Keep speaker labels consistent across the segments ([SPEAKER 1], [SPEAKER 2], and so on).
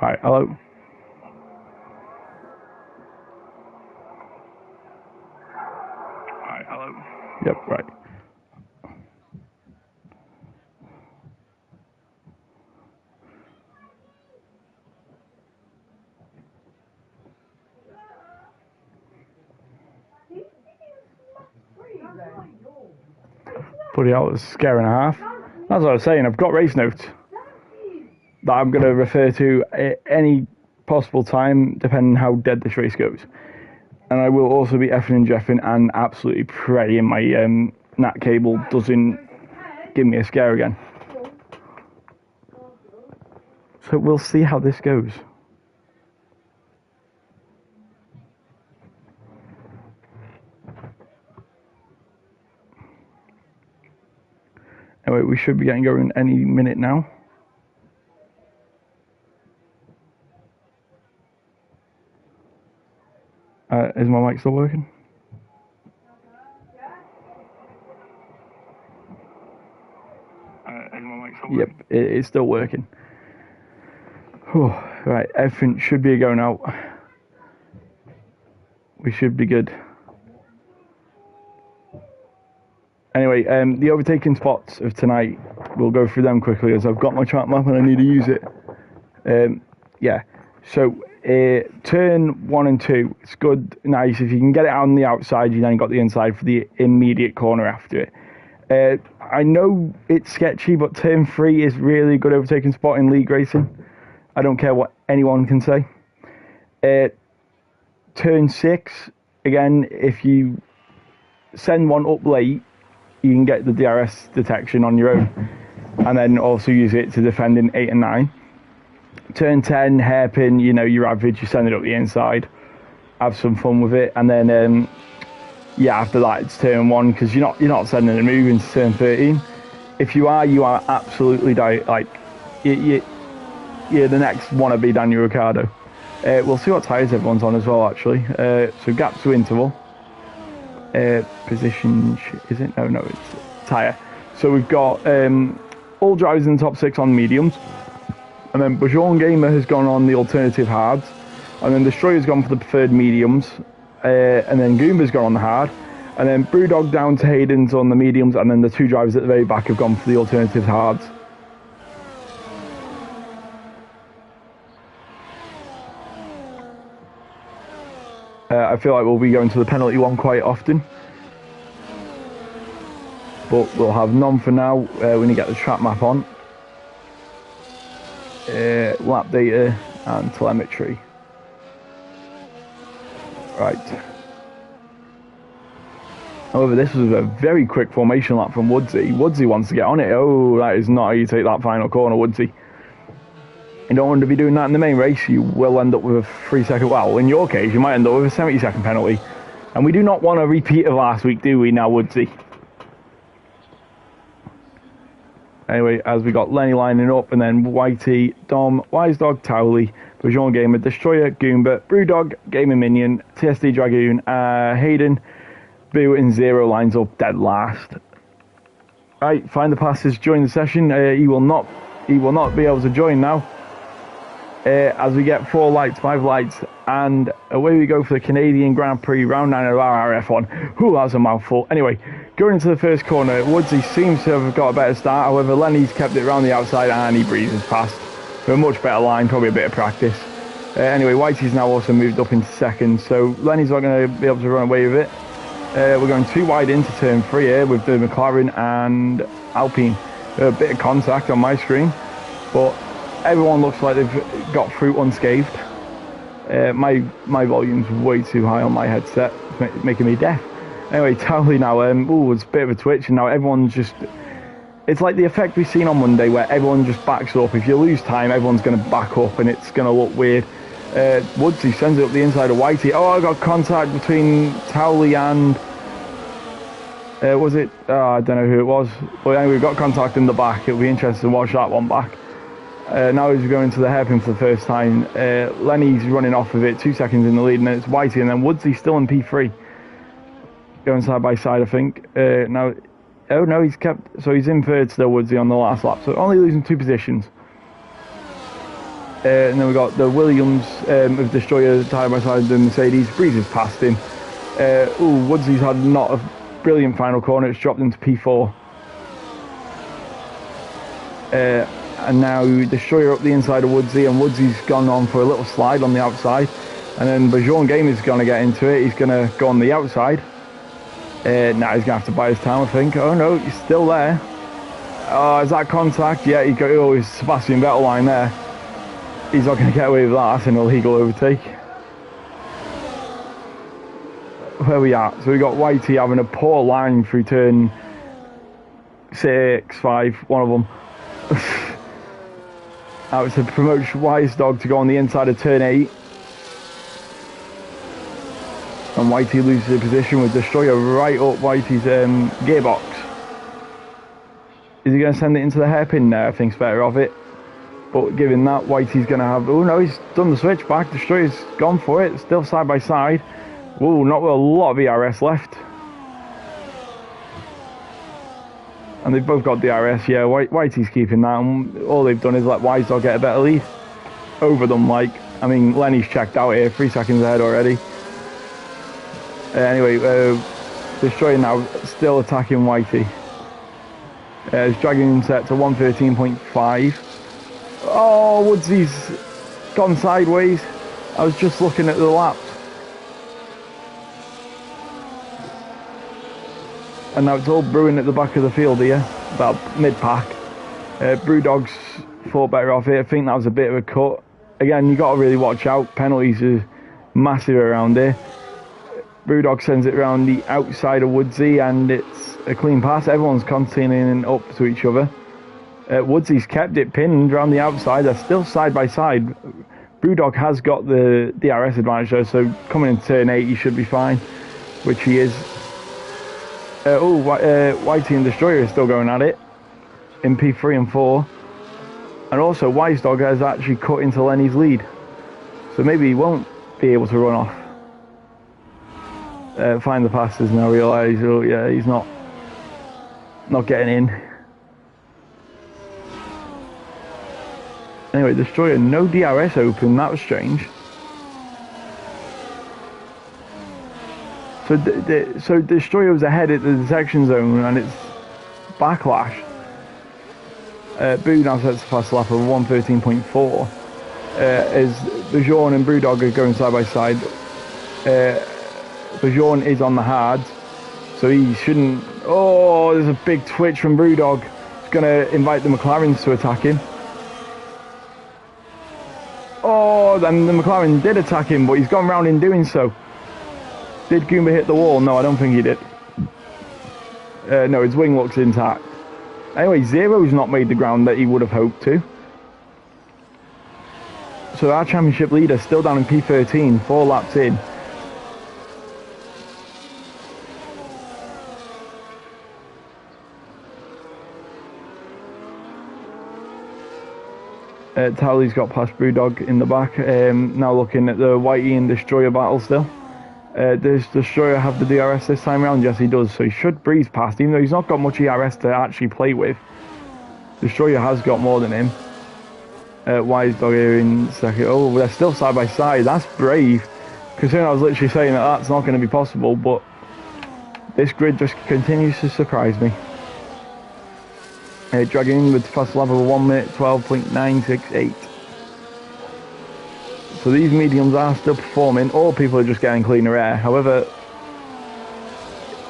[SPEAKER 1] Right, hello.
[SPEAKER 2] Alright, hello.
[SPEAKER 1] Yep, right. Bloody hell, it's a scare and a half. That's what I was saying, I've got race notes that I'm going to refer to at any possible time, depending on how dead this race goes. And I will also be effing and jeffing and absolutely praying my NAT cable doesn't give me a scare again. So we'll see how this goes. Anyway, we should be getting going any minute now. Is my mic still working?
[SPEAKER 2] Is my mic still
[SPEAKER 1] Yep,
[SPEAKER 2] working?
[SPEAKER 1] it's still working. Whew, right, everything should be a go now. We should be good. Anyway, the overtaking spots of tonight, we'll go through them quickly as I've got my track map and I need to use it. Yeah, so turn 1 and 2, it's good, nice. If you can get it on the outside, you then got the inside for the immediate corner after it. I know it's sketchy, but turn 3 is really good overtaking spot in league racing. I don't care what anyone can say. Turn 6, again, if you send one up late, you can get the DRS detection on your own, and then also use it to defend in 8 and 9. Turn 10, hairpin, you know, your average, you send it up the inside, have some fun with it, and then yeah, after that it's turn 1, because you're not sending a move into turn 13. If you are absolutely you're the next wannabe Daniel Ricciardo. We'll see what tyres everyone's on as well, actually. So gap to interval. Position, is it? No, it's tyre. So we've got all drivers in the top 6 on mediums. And then Bajon Gamer has gone on the alternative hards. And then Destroyer's gone for the preferred mediums. And then Goomba's gone on the hard. And then Brewdog down to Hayden's on the mediums. And then the 2 drivers at the very back have gone for the alternative hards. I feel like we'll be going to the penalty one quite often. But we'll have none for now when you get the track map on. Lap data and telemetry. Right. However, this was a very quick formation lap from Woodsy. Woodsy wants to get on it. Oh, that is not how you take that final corner, Woodsy. You don't want to be doing that in the main race. You will end up with a 3-second, well, in your case, you might end up with a 70-second penalty. And we do not want a repeat of last week, do we now, Woodsy? Anyway, as we got Lenny lining up, and then Whitey, Dom, Wise Dog, Towley, Bajon Gamer, Destroyer, Goomba, Brewdog, Gamer Minion, TSD Dragoon, Hayden, Boo, and Zero lines up dead last. Right, find the passes, join the session. He will not be able to join now. As we get 4 lights, 5 lights, and away we go for the Canadian Grand Prix, round 9 of RRF1. Ooh, that's a mouthful. Anyway, going into the first corner, Woodsy seems to have got a better start. However, Lenny's kept it around the outside and he breezes past for a much better line, probably a bit of practice. Anyway, Whitey's now also moved up into second, so Lenny's not going to be able to run away with it. We're going too wide into turn 3 here with the McLaren and Alpine. A bit of contact on my screen, but everyone looks like they've got through unscathed. My volume's way too high on my headset, it's making me deaf. Anyway, Towley now, it's a bit of a twitch, and now everyone's just... It's like the effect we've seen on Monday, where everyone just backs up. If you lose time, everyone's going to back up, and it's going to look weird. Woodsy sends it up the inside of Whitey. Oh, I got contact between Towley and... was it? I don't know who it was. But anyway, we've got contact in the back. It'll be interesting to watch that one back. Now as we go into the hairpin for the first time, Lenny's running off of it, 2 seconds in the lead, and then it's Whitey, and then Woodsy still in P3. Going side by side, I think. Now, oh no, he's kept, so he's in third still, Woodsy, on the last lap, so only losing 2 positions. And then we got the Williams of Destroyer side by side, the Mercedes. breezes past him. Woodsy's had not a brilliant final corner. It's dropped into P4. And now Destroyer up the inside of Woodsy, and Woodsy's gone on for a little slide on the outside. And then Bajon Game is going to get into it. He's going to go on the outside. Now he's going to have to buy his time, I think. Oh no, he's still there. Oh, is that contact? Yeah, he got his Sebastian Vettel line there. He's not going to get away with that. That's an illegal overtake. Where we at? So we got Whitey having a poor line through turn 6, 5, one of them. That was to promote Wise Dog to go on the inside of turn 8. And Whitey loses the position with Destroyer right up Whitey's gearbox. Is he going to send it into the hairpin there? I think's better of it. But given that, Whitey's going to have... Oh no, he's done the switch back. Destroyer's gone for it. Still side by side. Whoa, not with a lot of ERS left. And they've both got DRS. Yeah, Whitey's keeping that. And all they've done is let Wise Dog get a better lead over them. Like, I mean, Lenny's checked out here. 3 seconds ahead already. Anyway, Destroyer now still attacking Whitey. His Dragoon set to 113.5. Oh, Woodsy's gone sideways. I was just looking at the laps. And now it's all brewing at the back of the field here, about mid-pack. Brewdog's thought better off here. I think that was a bit of a cut. Again, you got to really watch out. Penalties are massive around here. Brewdog sends it around the outside of Woodsy, and it's a clean pass. Everyone's continuing up to each other. Woodsy's kept it pinned around the outside. They're still side by side. Brewdog has got the DRS advantage though, so coming into turn 8 he should be fine, which he is. Whitey and Destroyer is still going at it in P3 and 4. And also Wise Dog has actually cut into Lenny's lead, so maybe he won't be able to run off. Find the passes now, realise, oh yeah, he's not getting in. Anyway, Destroyer, no DRS open, that was strange. So Destroyer was ahead at the detection zone, and it's backlash. Boo now sets a fast lap of 113.4. As Bajon and Brewdog are going side by side. Bajon is on the hard, so he shouldn't... Oh, there's a big twitch from Brewdog. He's going to invite the McLarens to attack him. Oh, and the McLaren did attack him, but he's gone round in doing so. Did Goomba hit the wall? No, I don't think he did. No, his wing looks intact. Anyway, Zero's not made the ground that he would have hoped to. So our championship leader still down in P13, 4 laps in. Towley's got past Brewdog in the back. Now looking at the Whitey and Destroyer battle still. Does Destroyer have the DRS this time around? Yes, he does. So he should breeze past, even though he's not got much ERS to actually play with. Destroyer has got more than him. Wise Dog here in second. Oh, they're still side by side. That's brave. Considering I was literally saying that that's not going to be possible, but this grid just continues to surprise me. Dragoon with fast lap of 1 minute 12.968. So these mediums are still performing. All people are just getting cleaner air. However,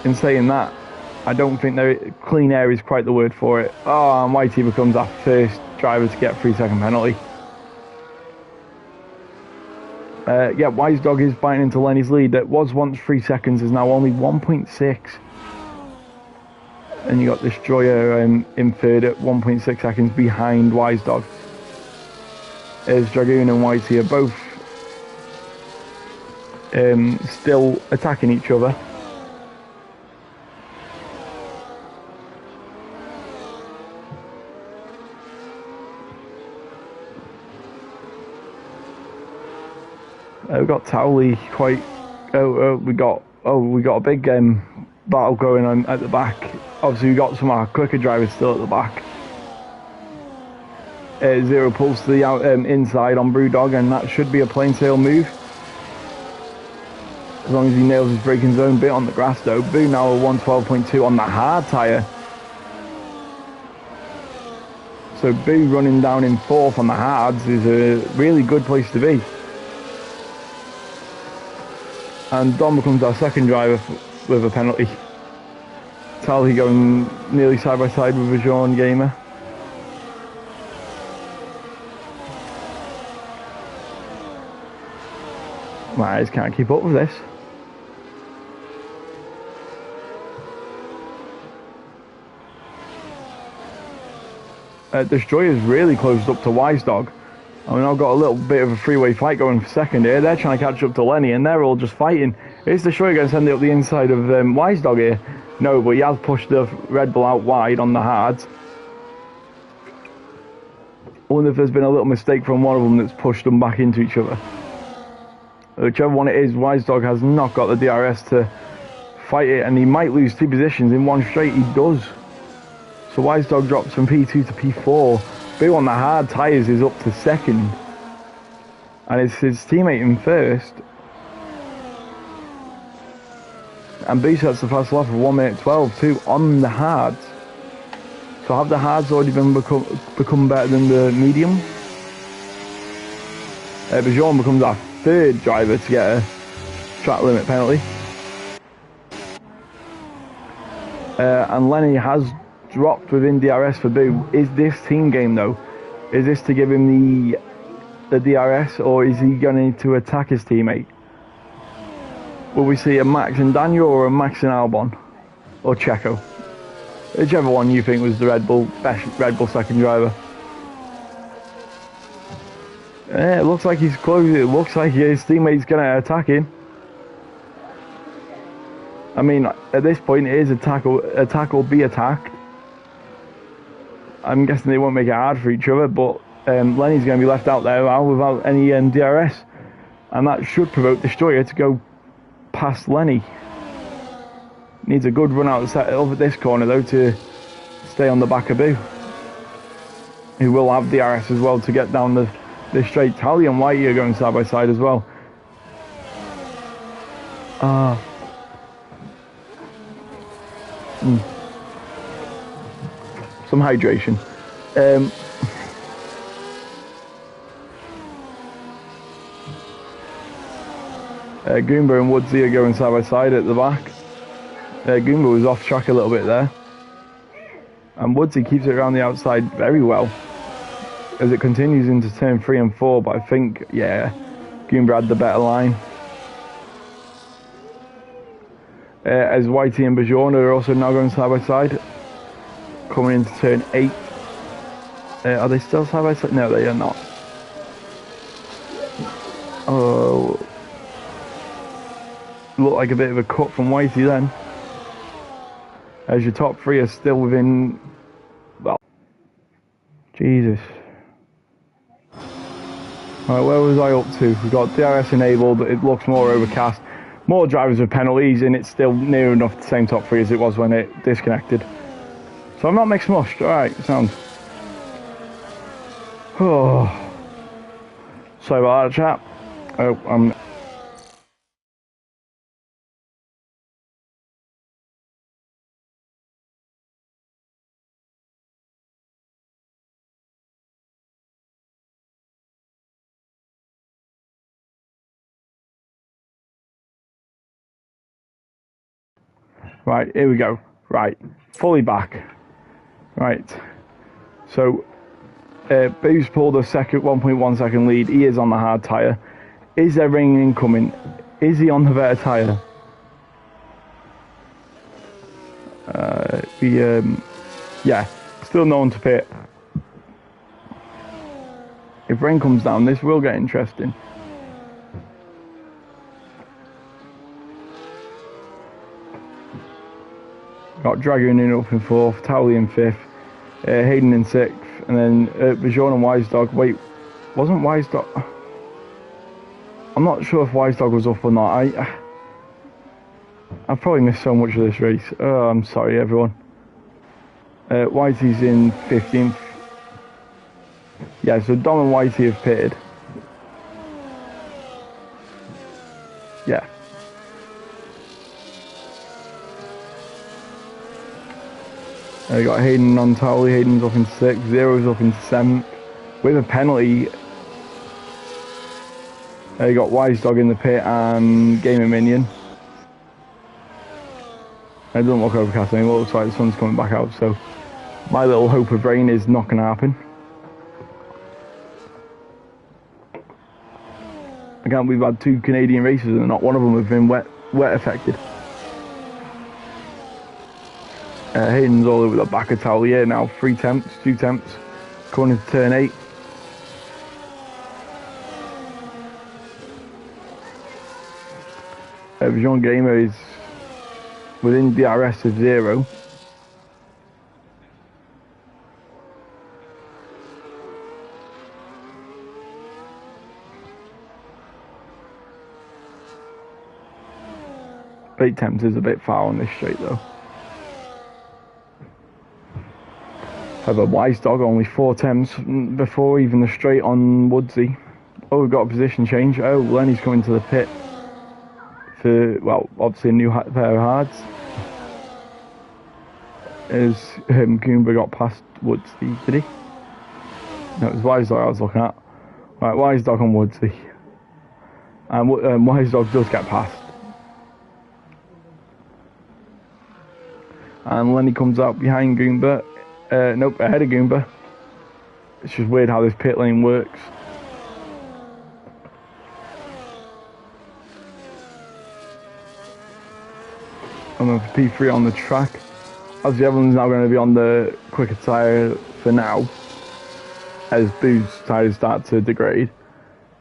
[SPEAKER 1] in saying that, I don't think clean air is quite the word for it. Oh, and Whitey becomes our first driver to get a 3-second penalty. Yeah, Wise Dog is biting into Lenny's lead. That was once 3 seconds, is now only 1.6. And you got Destroyer in third at 1.6 seconds behind Wise Dog. As Dragoon and Whitey are both still attacking each other. We've got Towley quite. We got a big battle going on at the back. Obviously, we got some of our quicker drivers still at the back. zero pulse to the inside on Brewdog, and that should be a plain sail move. As long as he nails his braking zone bit on the grass though. Boo now a 112.2 on the hard tyre. So Boo running down in 4th on the hards is a really good place to be. And Dom becomes our second driver with a penalty. Tally going nearly side by side with a Jean Gamer. I just can't keep up with this. Destroyer's really closed up to Wise Dog. I mean, I've got a little bit of a three-way fight going for second here. They're trying to catch up to Lenny, and they're all just fighting. Is Destroyer going to send it up the inside of Wise Dog here? No, but he has pushed the Red Bull out wide on the hards. I wonder if there's been a little mistake from one of them that's pushed them back into each other. Whichever one it is, Wise Dog has not got the DRS to fight it, and he might lose 2 positions in one straight. He does. So Wise Dog drops from P2 to P4. Boo on the hard tyres is up to second. And it's his teammate in first. And Boo sets the fast lap of 1 minute 12 too on the hards. So have the hards already become better than the medium? Bajon becomes our third driver to get a track limit penalty. And Lenny has dropped within DRS for Boo. Is this team game though? Is this to give him the DRS, or is he going to attack his teammate? Will we see a Max and Daniel or a Max and Albon? Or Checo? Whichever one you think was the best Red Bull second driver. It looks like he's close. It looks like his teammate's going to attack him. I mean, at this point it is attack or be attacked. I'm guessing they won't make it hard for each other, but Lenny's going to be left out there without any DRS. And that should provoke Destroyer to go past Lenny. Needs a good run out over this corner though to stay on the back of Boo, who will have DRS as well to get down the straight. Tally and Whitey are going side by side as well. Some hydration. Goomba and Woodsy are going side by side at the back. Goomba was off track a little bit there. And Woodsy keeps it around the outside very well as it continues into turn 3 and 4, but I think, yeah, Goomba had the better line. As Whitey and Bajon are also now going side by side, coming into turn 8. Are they still side by side? No, they are not. Oh, looked like a bit of a cut from Whitey then. As your top 3 are still within, well, Jesus. Right, where was I up to? We've got DRS enabled, it looks more overcast. More drivers with penalties, and it's still near enough the same top 3 as it was when it disconnected. So I'm not mixed mushed. Alright, sound. Oh. Sorry about that, chap. Oh, right, here we go. Right, fully back. Right, so Boo's pulled a 1.1 second lead. He is on the hard tyre. Is there rain incoming? Is he on the better tyre? Yeah, still no one to pit. If rain comes down, this will get interesting. Got Dragoon in up in 4th, Towley in 5th, Hayden in 6th, and then Bajon and Wise Dog. Wait, wasn't Wise Dog? I'm not sure if Wise Dog was up or not. I've probably missed so much of this race. Oh, I'm sorry, everyone. Whitey's in 15th. Yeah, so Dom and Whitey have pitted. Yeah. We got Hayden on Towley. Hayden's up in 6th. Zero's up in 7th. With a penalty. You got Wise Dog in the pit and Gamer Minion. It doesn't look overcast anymore. It looks like the sun's coming back out. So my little hope of rain is not going to happen. Again, we've had 2 Canadian races and not one of them have been wet affected. Hayden's all over the back of Towley here now. 3 temps, 2 temps. Going into turn 8. Jean Gamer is within DRS of 0. Eight temps is a bit far on this straight though. However, Wise Dog only 4 temps before even the straight on Woodsy. Oh, we've got a position change. Oh, Lenny's coming to the pit for, well, obviously a new pair of hards. As Goomba got past Woodsy, did he? No, it was Wise Dog I was looking at. Right, Wise Dog on Woodsy. And Wise Dog does get past. And Lenny comes out behind Goomba. Nope, ahead of Goomba. It's just weird how this pit lane works. And then for P3 on the track. Obviously everyone's now going to be on the quicker tyre for now, as Boo's tyres start to degrade.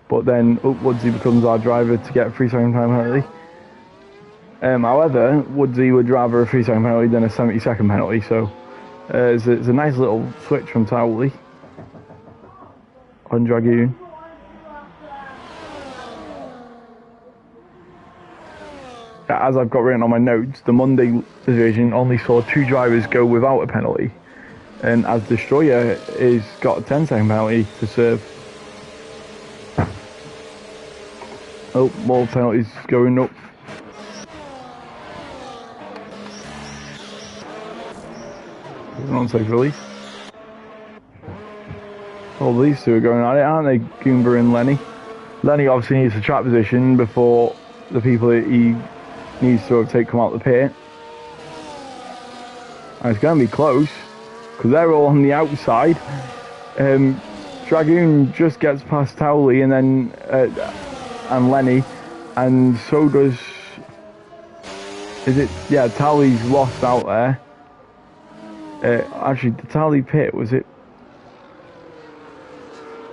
[SPEAKER 1] But then Woodsy becomes our driver to get a 3-second time penalty. However, Woodsy would rather a 3-second penalty than a 70-second penalty, so it's a nice little switch from Towley on Dragoon. As I've got written on my notes, the Monday division only saw 2 drivers go without a penalty, and as Destroyer is got a 10-second penalty to serve. Oh, more penalties going up. Non-safe release. Oh, these two are going at it, aren't they? Goomba and Lenny. Lenny obviously needs a track position before the people that he needs to overtake come out the pit. And it's going to be close because they're all on the outside. Dragoon just gets past Towley and then and Lenny, and so does. Is it? Yeah, Towley's lost out there. Actually, the Towley pit, was it?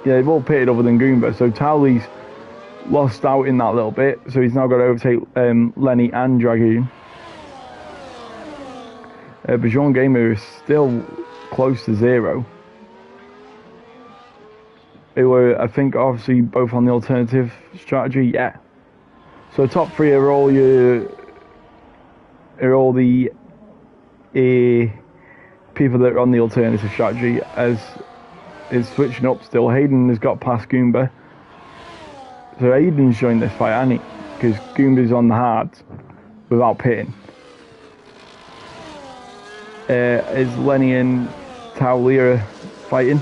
[SPEAKER 1] Yeah, they've all pitted other than Goomba, so Towley's lost out in that little bit, so he's now got to overtake Lenny and Dragoon. But Jean Gamer is still close to 0. They were, I think, obviously both on the alternative strategy, yeah. So top 3 are all the people that are on the alternative strategy, as is switching up still. Hayden has got past Goomba. So Hayden's joined this fight, hasn't he? Because Goomba's on the hards without pitting. Is Lenny and Towley are fighting?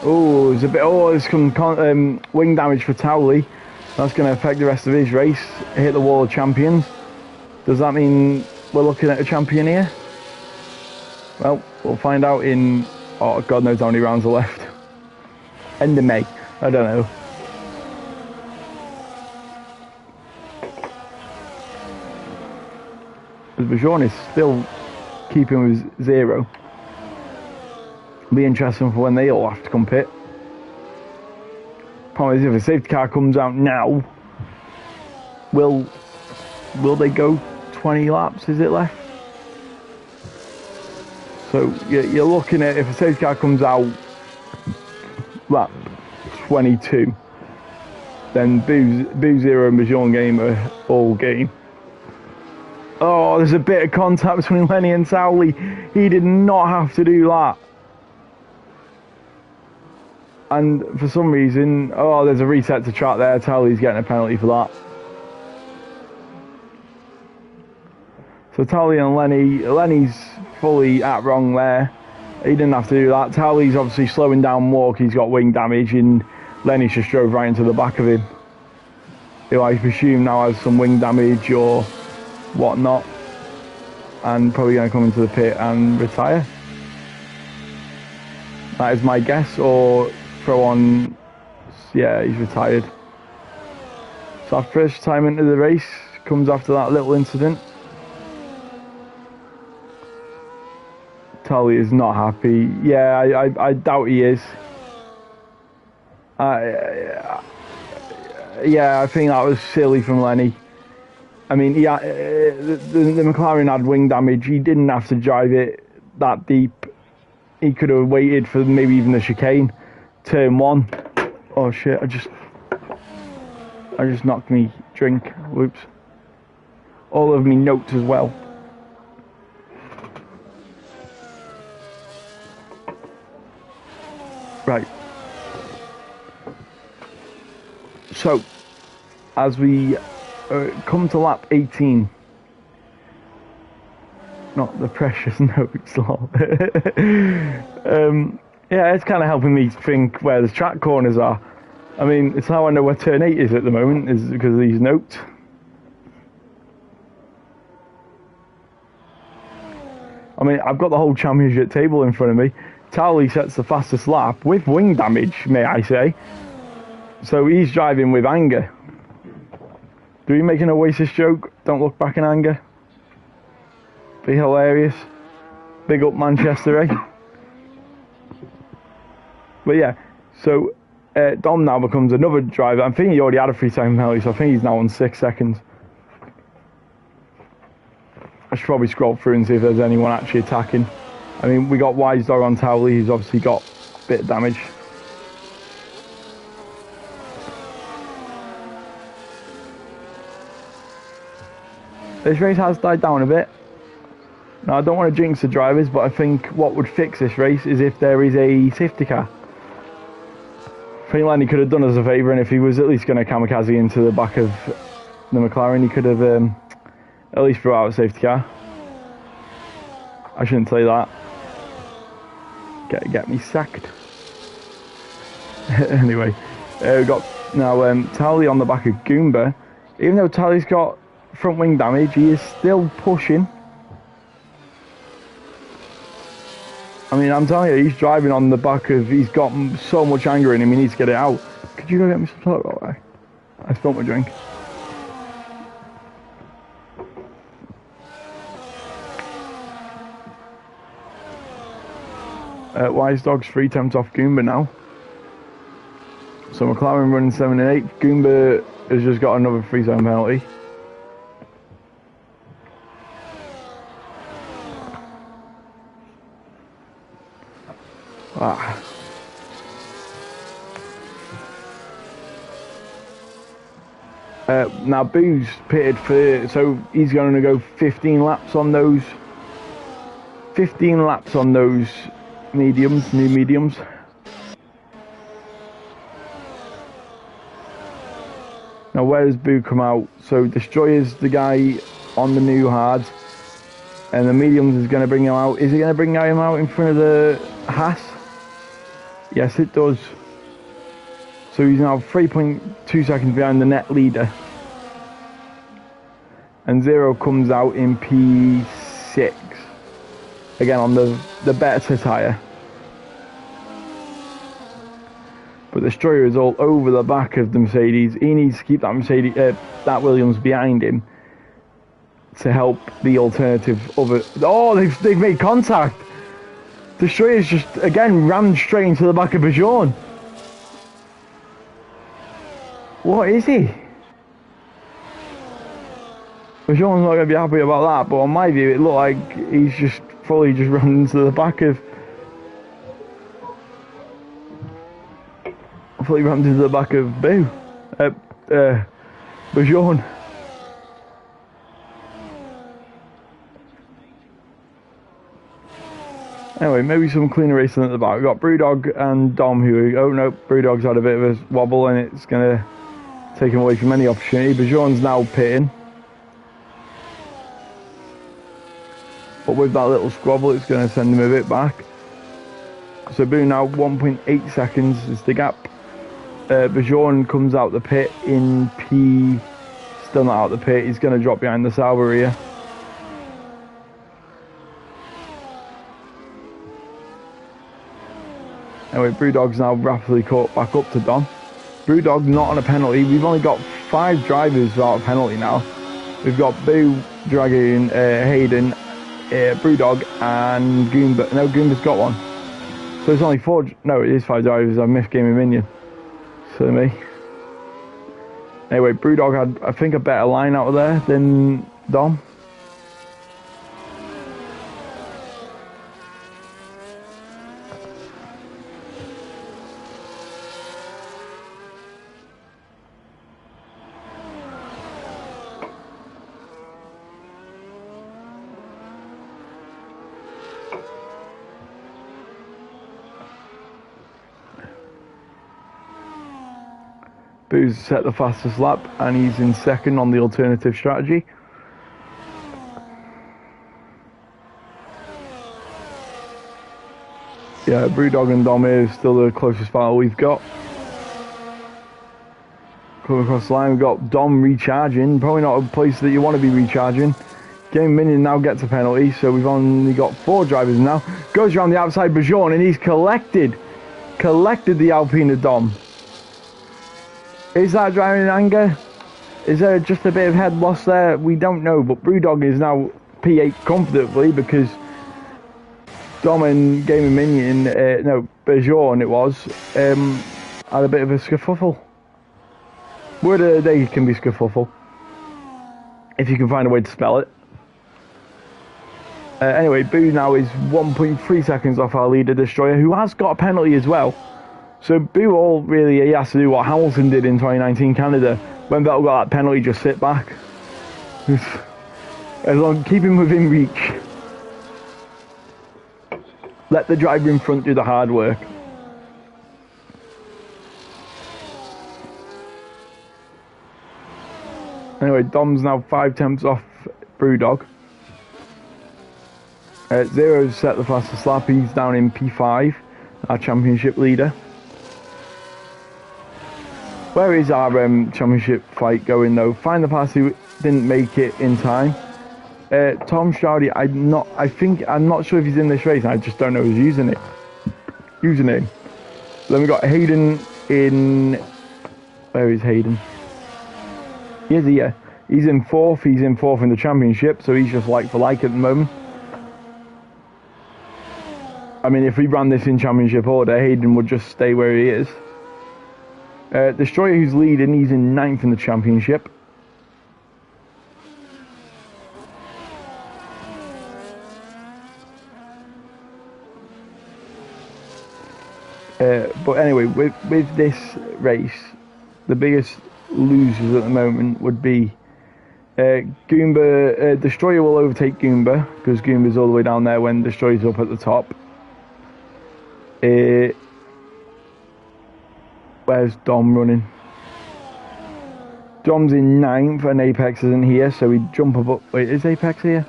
[SPEAKER 1] Oh, there's a bit. Oh, there's some wing damage for Towley. That's going to affect the rest of his race. Hit the wall of champions. Does that mean we're looking at a champion here? Well, we'll find out in, oh, God knows how many rounds are left. End of May. I don't know. Bajon is still keeping with 0. Be interesting for when they all have to come pit. Problem is, if a safety car comes out now, will they go 20 laps? Is it left? So you're looking at, if a safety car comes out lap 22, then Boo Zero and Bajon Game are all game. Oh, there's a bit of contact between Lenny and Towley. He did not have to do that. And for some reason, oh, there's a reset to track there. Towley's getting a penalty for that. So Towley and Lenny's fully at wrong there. He didn't have to do that. Towley's obviously slowing down more because he's got wing damage, and Lenny just drove right into the back of him. Who I presume now has some wing damage or whatnot, and probably going to come into the pit and retire. That is my guess, or throw on. Yeah, he's retired. So our first time into the race comes after that little incident. Towley is not happy. Yeah, I doubt he is. Yeah, I think that was silly from Lenny. I mean, the McLaren had wing damage. He didn't have to drive it that deep. He could have waited for maybe even the chicane. Turn 1. Oh shit, I just knocked me drink. Whoops. All of me notes as well. Right. So, as we come to lap 18, not the precious notes, lol. Yeah, it's kind of helping me think where the track corners are. I mean, it's how I know where turn 8 is at the moment, is because of these notes. I mean, I've got the whole championship table in front of me. Towley sets the fastest lap with wing damage, may I say. So he's driving with anger. Do we make an Oasis joke? Don't look back in anger. Be hilarious. Big up Manchester, eh? But yeah, so Dom now becomes another driver. I'm thinking he already had a free time penalty, so I think he's now on 6 seconds. I should probably scroll through and see if there's anyone actually attacking. I mean, we got Wise Dog on Towley, who's obviously got a bit of damage. This race has died down a bit. Now, I don't want to jinx the drivers, but I think what would fix this race is if there is a safety car. I think Lenny could have done us a favour, and if he was at least going to kamikaze into the back of the McLaren, he could have at least threw out a safety car. I shouldn't say that. Get me sacked. Anyway, we got now Towley on the back of Goomba. Even though Towley's got front wing damage, he is still pushing. I mean, I'm telling you, he's driving on the back of. He's got so much anger in him. He needs to get it out. Could you go get me some soda? Okay. I spilled my drink. Wise Dog's 3 attempts off Goomba now. So McLaren running 7 and 8. Goomba has just got another free zone penalty. Now Boo's pitted for, so he's going to go 15 laps on those. 15 laps on those mediums, new mediums. Now where does Boo come out? So Destroyer's the guy on the new hards, and the mediums is going to bring him out. Is it going to bring him out in front of the Haas? Yes, it does. So he's now 3.2 seconds behind the net leader. And Zero comes out in P6. Again, on the better tyre. But Destroyer is all over the back of the Mercedes. He needs to keep that that Williams behind him to help the alternative other. Oh, they've made contact. Destroyer's just again rammed straight into the back of Bajon. What is he? Bajon's not going to be happy about that, but on my view, it looked like he's just fully just run into the back of. Fully rammed into the back of Boo. Bajon. Anyway, maybe some cleaner racing at the back. We've got Brewdog and Dom who... Oh, no, Brewdog's had a bit of a wobble and it's going to take him away from any opportunity. Bajour's now pitting. But with that little squabble, it's going to send him a bit back. So Boo now 1.8 seconds is the gap. Bajour comes out the pit in P... Still not out the pit. He's going to drop behind the Sauber here. Anyway, Brewdog's now rapidly caught back up to Dom. Brewdog not on a penalty. We've only got 5 drivers without a penalty now. We've got Boo, Dragoon, Hayden, Brewdog and Goomba. No, Goomba's got one. So it's only 4... No, it is 5 drivers. I missed Game of Minion. So me. Anyway, Brewdog had, I think, a better line out of there than Dom. Boo's set the fastest lap and he's in second on the alternative strategy. Yeah, Brewdog and Dom is still the closest battle we've got. Coming across the line, we've got Dom recharging. Probably not a place that you want to be recharging. Game Minion now gets a penalty, so we've only got 4 drivers now. Goes around the outside Bajour and he's collected the Alpine of Dom. Is that driving in anger? Is there just a bit of head loss there? We don't know, but Brewdog is now P8 comfortably because Dom and Game of Minion, no, Bajour it was, had a bit of a scuffle. Word of the day can be scuffle, if you can find a way to spell it. Anyway, Boo now is 1.3 seconds off our leader, Destroyer, who has got a penalty as well. So Boo all really, he has to do what Hamilton did in 2019 Canada. When Vettel got that penalty, just sit back. As long keep him within reach. Let the driver in front do the hard work. Anyway, Dom's now 5 tenths off Brewdog. Zero's set the fastest lap. He's down in P5, our championship leader. Where is our championship fight going though? Find the pass who didn't make it in time. Tom Stroudy, I'm not sure if he's in this race. I just don't know his username. Then we got Hayden in. Where is Hayden? He's in 4th. He's in 4th in the championship, so he's just like for like at the moment. I mean, if we ran this in championship order, Hayden would just stay where he is. Destroyer, who's leading, he's in 9th in the championship. But anyway, with this race, the biggest losers at the moment would be Goomba. Destroyer will overtake Goomba because Goomba's all the way down there when Destroyer's up at the top. Where's Dom running? Dom's in 9th and Apex isn't here, so we jump above. Wait, is Apex here?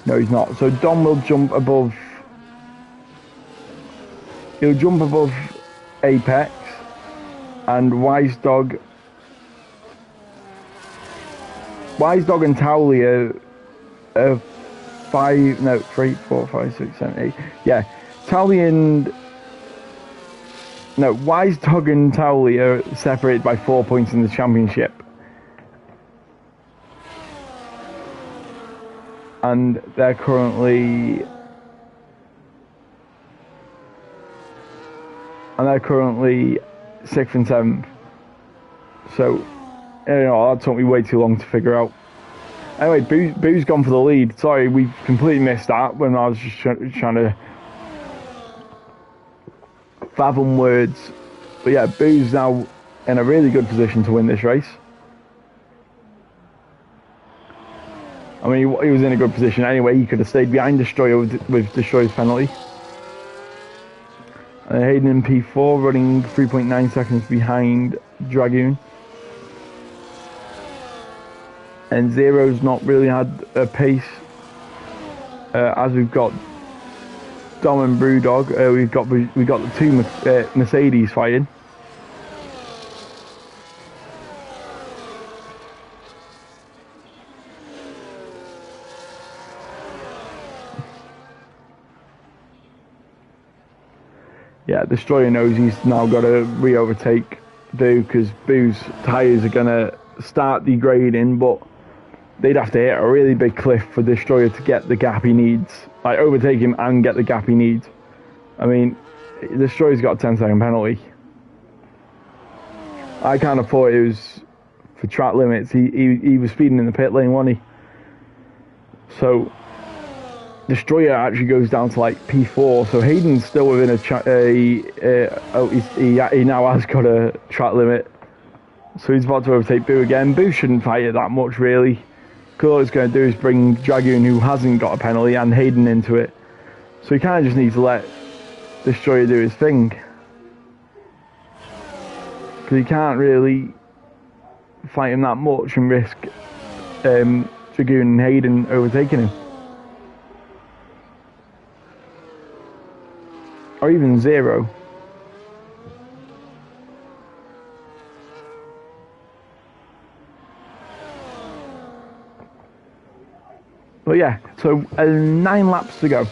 [SPEAKER 1] No, he's not. So Dom will jump above. He'll jump above Apex and Wise Dog and Towley are 3, 4, 5, 6, 7, 8. Yeah, Towley and Wise Dog and Towley are separated by 4 points in the championship. And they're currently 6th and 7th. So, that took me way too long to figure out. Anyway, Boo's gone for the lead. Sorry, we completely missed that when I was just trying to fathom words. But yeah, Boo's now in a really good position to win this race. I mean, he was in a good position anyway. He could have stayed behind Destroyer with Destroyer's penalty. Hayden in P4 running 3.9 seconds behind Dragoon. And Zero's not really had a pace as we've got Dom and Brewdog. We've got the two Mercedes fighting. Yeah, Destroyer knows he's now got to re-overtake Boo, because Boo's tyres are going to start degrading, but they'd have to hit a really big cliff for Destroyer to get the gap he needs. Like, overtake him and get the gap he needs. I mean, Destroyer's got a 10-second penalty. I kind of thought it was for track limits. He was speeding in the pit lane, wasn't he? So Destroyer actually goes down to like P4, so Hayden's still within he now has got a track limit, so he's about to overtake Boo again. Boo shouldn't fight it that much, really, because all it's going to do is bring Dragoon, who hasn't got a penalty, and Hayden into it, so he kind of just needs to let Destroyer do his thing, because he can't really fight him that much and risk Dragoon and Hayden overtaking him. Or even Zero. But yeah, so 9 laps to go.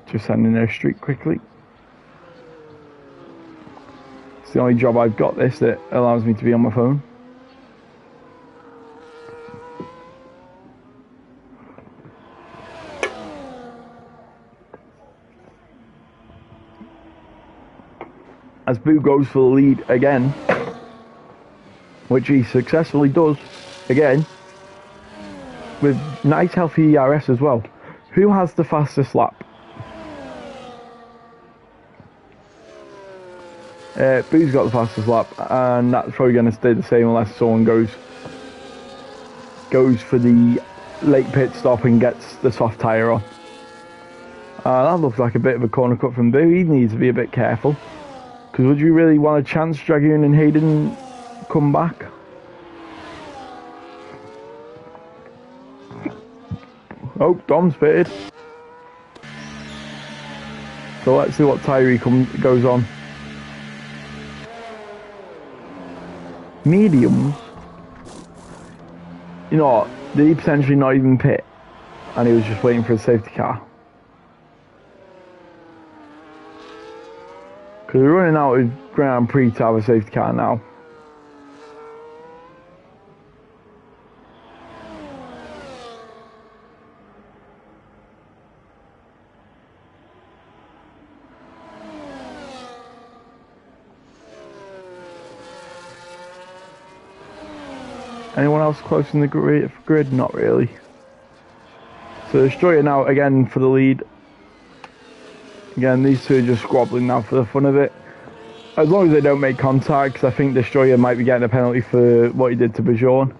[SPEAKER 1] Just sending their streak quickly. It's the only job I've got this that allows me to be on my phone. As Boo goes for the lead again, which he successfully does again, with nice healthy ERS as well. Who has the fastest lap? Boo's got the fastest lap, and that's probably going to stay the same unless someone goes for the late pit stop and gets the soft tyre on. That looks like a bit of a corner cut from Boo. He needs to be a bit careful. Because would you really want a chance Dragoon and Hayden come back? Oh, Dom's fitted. So let's see what tyre he goes on. Mediums? You know what? Did he potentially not even pit? And he was just waiting for a safety car? Because we're running out of Grand Prix to have a safety car now. Anyone else close in the grid? Not really. So Destroyer now again for the lead. Again, these two are just squabbling now for the fun of it. As long as they don't make contact, because I think Destroyer might be getting a penalty for what he did to Bajorn.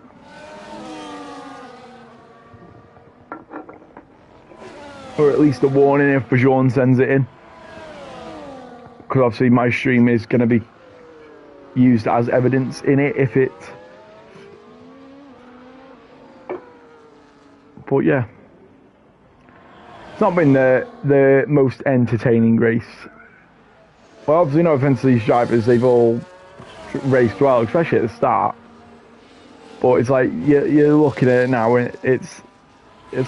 [SPEAKER 1] Or at least a warning if Bajorn sends it in. Because obviously my stream is going to be used as evidence in it if it... But yeah. It's not been the most entertaining race. Well, obviously no offence to these drivers, they've all raced well, especially at the start. But it's like, you're looking at it now and it's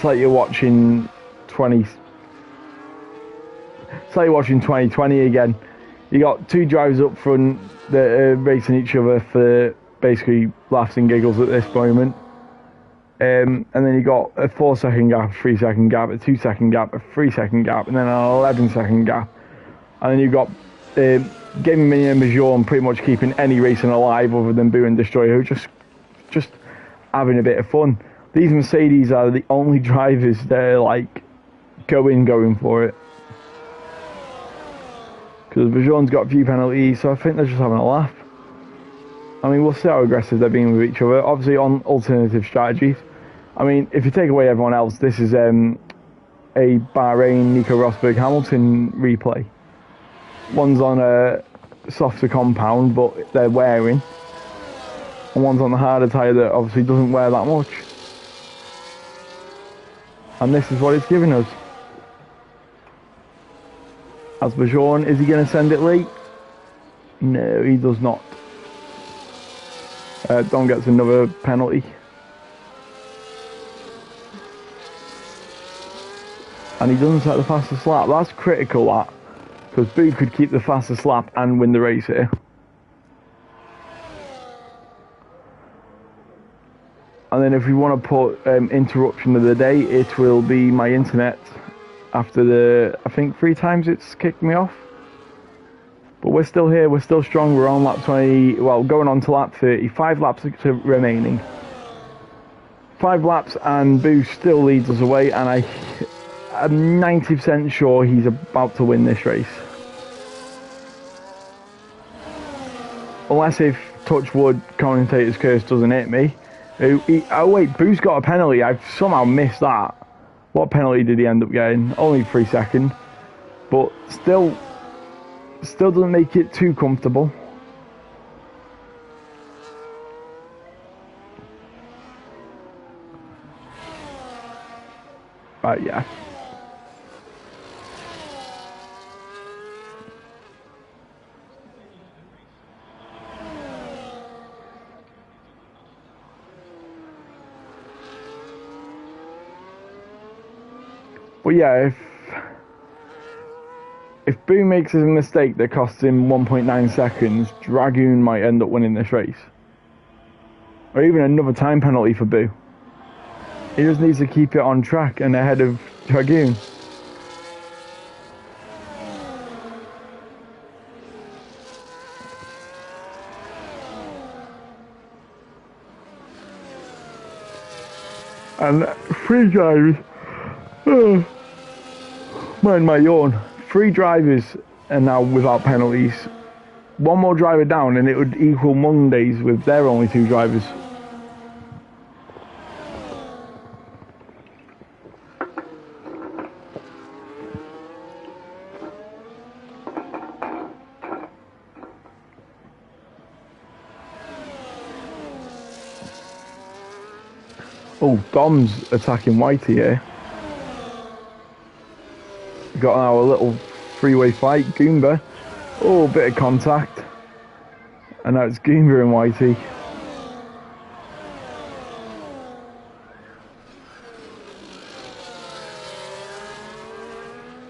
[SPEAKER 1] like you're watching 2020 again. You got two drivers up front that are racing each other for basically laughs and giggles at this moment. And then you got a 4-second gap, a 3-second gap, a 2-second gap, a 3-second gap, and then an 11-second gap. And then you've got Gaming Minion and Bajorn pretty much keeping any racing alive other than Boo and Destroyer, who just having a bit of fun. These Mercedes are the only drivers that are like going for it. Because Bajorn's got a few penalties, so I think they're just having a laugh. I mean, we'll see how aggressive they're being with each other. Obviously on alternative strategies. I mean, if you take away everyone else, this is a Bahrain Nico Rosberg Hamilton replay. One's on a softer compound, but they're wearing, and one's on the harder tyre that obviously doesn't wear that much. And this is what it's giving us. Azerbaijan, is he going to send it late? No, he does not. Don gets another penalty. And he doesn't set the fastest lap. That's critical, that. Because Boo could keep the fastest lap and win the race here. And then if we want to put interruption of the day, it will be my internet. After the, I think 3 times it's kicked me off. But we're still here, we're still strong, we're on lap 20, well, going on to lap 30, 5 laps remaining. 5 laps and Boo still leads us away, and I'm 90% sure he's about to win this race. Unless if, touch wood, commentator's curse doesn't hit me. Oh wait, Boo's got a penalty, I've somehow missed that. What penalty did he end up getting? Only 3 seconds. But still doesn't make it too comfortable. Right, yeah. But yeah, if Boo makes a mistake that costs him 1.9 seconds, Dragoon might end up winning this race. Or even another time penalty for Boo. He just needs to keep it on track and ahead of Dragoon. And 3 drivers. Mind my yawn. 3 drivers are now without penalties. 1 more driver down and it would equal Mondays with their only 2 drivers. Oh, Dom's attacking Whitey here. Got our little freeway fight. Goomba. Oh, bit of contact. And now it's Goomba and Whitey.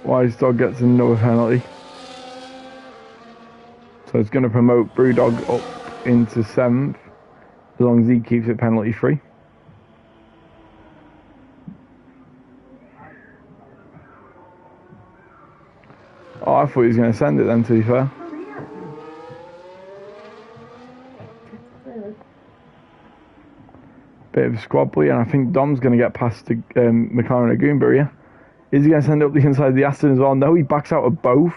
[SPEAKER 1] Wise Dog gets another penalty. So it's going to promote Brewdog up into 7th. As long as he keeps it penalty free. Oh, I thought he was going to send it then, to be fair. Bit of a squabbly, and I think Dom's going to get past the McLaren and Goomba here. Is he going to send it up the inside of the Aston as well? No, he backs out of both.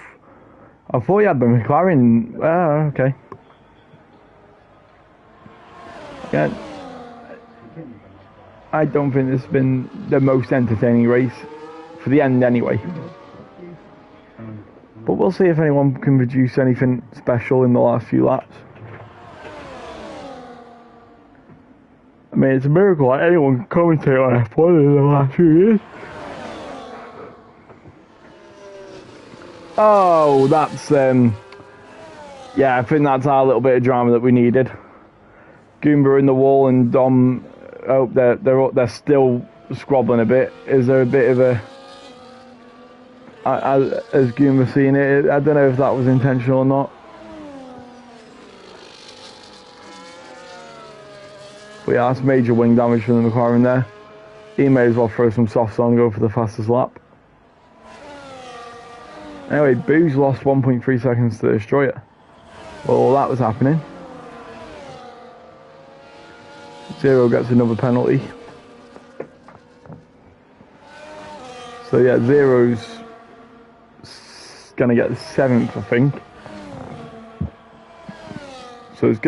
[SPEAKER 1] I thought he had the McLaren. Ah, okay. Yeah. I don't think this has been the most entertaining race. For the end, anyway. But we'll see if anyone can produce anything special in the last few laps. I mean, it's a miracle that anyone can commentate on F1 in the last few years. Oh, that's, yeah, I think that's our little bit of drama that we needed. Goomba in the wall and Dom, oh, they're still squabbling a bit. Is there a bit of a... as Goomba seeing it, I don't know if that was intentional or not. But yeah, that's major wing damage from the McLaren there. He may as well throw some softs on and go for the fastest lap. Anyway, Boo's lost 1.3 seconds to destroy it. Well, that was happening. Zero gets another penalty. So yeah, Zero's going to get the 7th, I think. So it's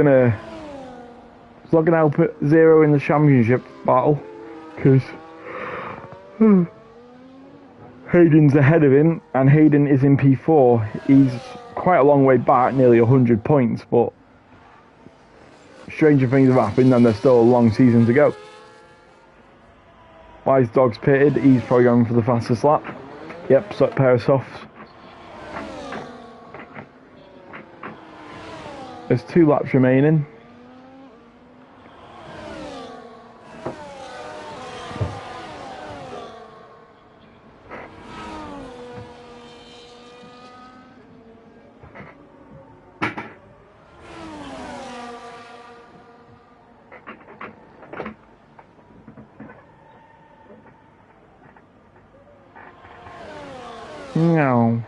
[SPEAKER 1] not going to help Zero in the championship battle. because Hayden's ahead of him, and Hayden is in P4. He's quite a long way back, nearly 100 points, but stranger things have happened and there's still a long season to go. Wise Dog's pitted, he's probably going for the fastest lap. Yep, so pair of softs. There's 2 laps remaining. No.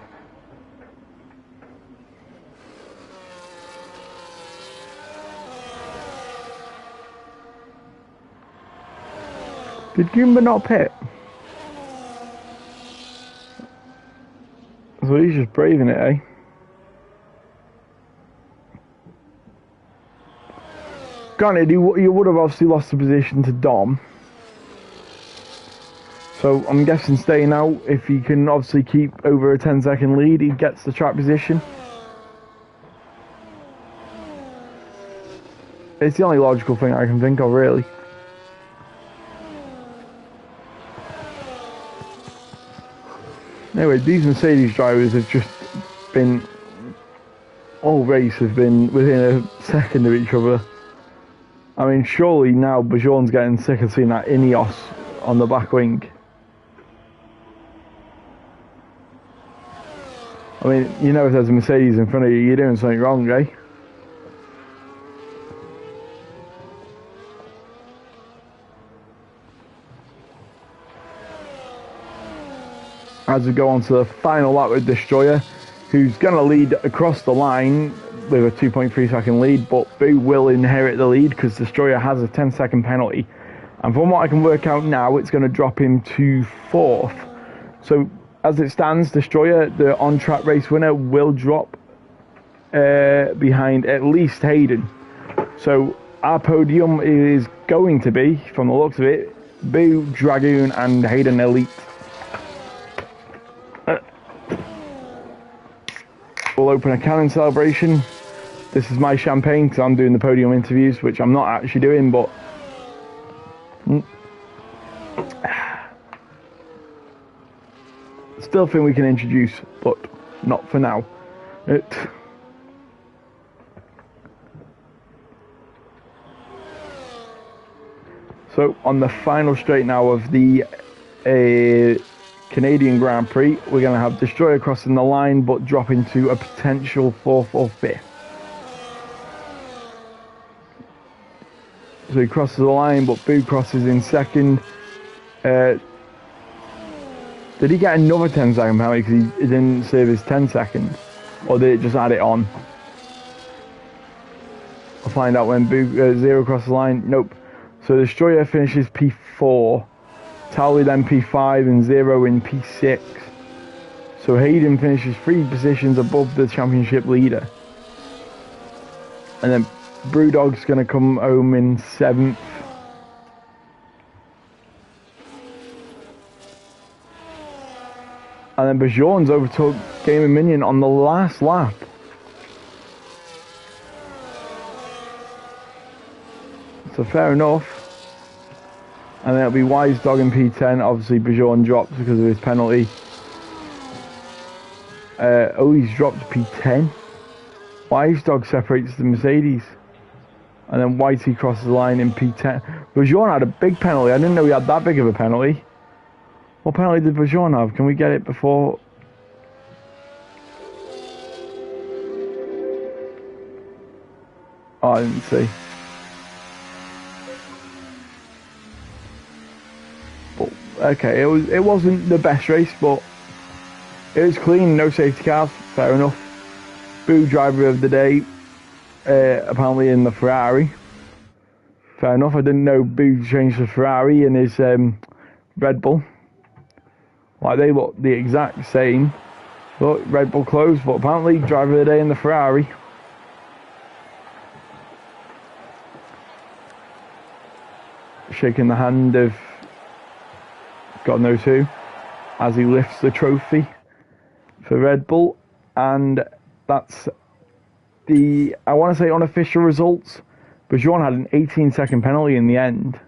[SPEAKER 1] Did Goomba not pit? So he's just braving it, eh? Granted, you would have obviously lost the position to Dom. So I'm guessing staying out, if he can obviously keep over a 10-second lead, he gets the track position. It's the only logical thing I can think of, really. Anyway, these Mercedes drivers have just been, all race have been within a second of each other. I mean, surely now Bajour's getting sick of seeing that Ineos on the back wing. I mean, you know, if there's a Mercedes in front of you, you're doing something wrong, eh? As we go on to the final lap with Destroyer, who's going to lead across the line with a 2.3 second lead, but Boo will inherit the lead because Destroyer has a 10-second penalty. And from what I can work out now, it's going to drop him to 4th. So as it stands, Destroyer, the on-track race winner, will drop behind at least Hayden. So our podium is going to be, from the looks of it, Boo, Dragoon and Hayden Elite. We'll open a cannon celebration. This is my champagne because I'm doing the podium interviews, which I'm not actually doing, but still think we can introduce, but not for now. So on the final straight now of the Canadian Grand Prix, we're going to have Destroyer crossing the line but dropping to a potential 4th or 5th. So he crosses the line, but Boo crosses in 2nd. Did he get another 10-second penalty because he didn't serve his 10 seconds? Or did it just add it on? I'll find out when Boo Zero crosses the line. Nope. So Destroyer finishes P4. Towley then P5 and Zero in P6. So Hayden finishes 3 positions above the championship leader. And then Brewdog's going to come home in 7th. And then Bajour's overtook Game and Minion on the last lap. So fair enough. And then it'll be Wise Dog in P10. Obviously Bajour drops because of his penalty. He's dropped to P10. Wise Dog separates the Mercedes. And then Whitey crosses the line in P10. Bajour had a big penalty. I didn't know he had that big of a penalty. What penalty did Bajour have? Can we get it before? Oh, I didn't see. But okay, it wasn't the best race, but it was clean, no safety cars, fair enough. Boo driver of the day, apparently in the Ferrari. Fair enough, I didn't know Boo changed the Ferrari in his Red Bull. Like, they look the exact same. Look, Red Bull closed, but apparently driver of the day in the Ferrari. Shaking the hand of God knows who, as he lifts the trophy for Red Bull. And that's the, I want to say, unofficial results. But Jean had an 18-second penalty in the end.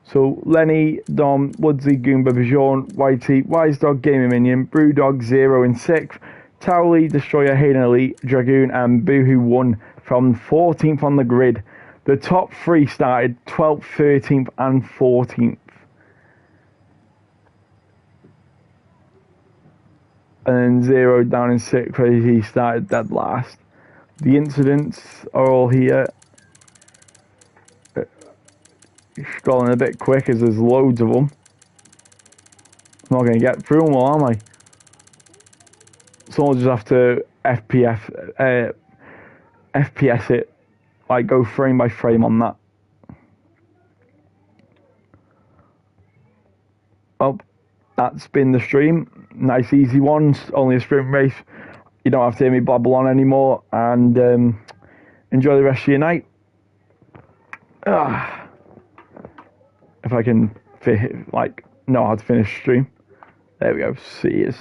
[SPEAKER 1] So Lenny, Dom, Woodsy, Goomba, Bajon, Whitey, Wise Dog, Gamer Minion, Brewdog 0 in 6th, Towley, Destroyer, Hayden Elite, Dragoon, and Boohoo 1 from 14th on the grid. The top 3 started 12th, 13th, and 14th. And then 0 down in 6th, where he started dead last. The incidents are all here. Scrolling a bit quick as there's loads of them. I'm not going to get through them all, am I? So I'll just have to FPS it, like go frame by frame on that. Well, that's been the stream. Nice easy ones, only a sprint race. You don't have to hear me babble on anymore, and enjoy the rest of your night. If I can know how to finish the stream. There we go. See you.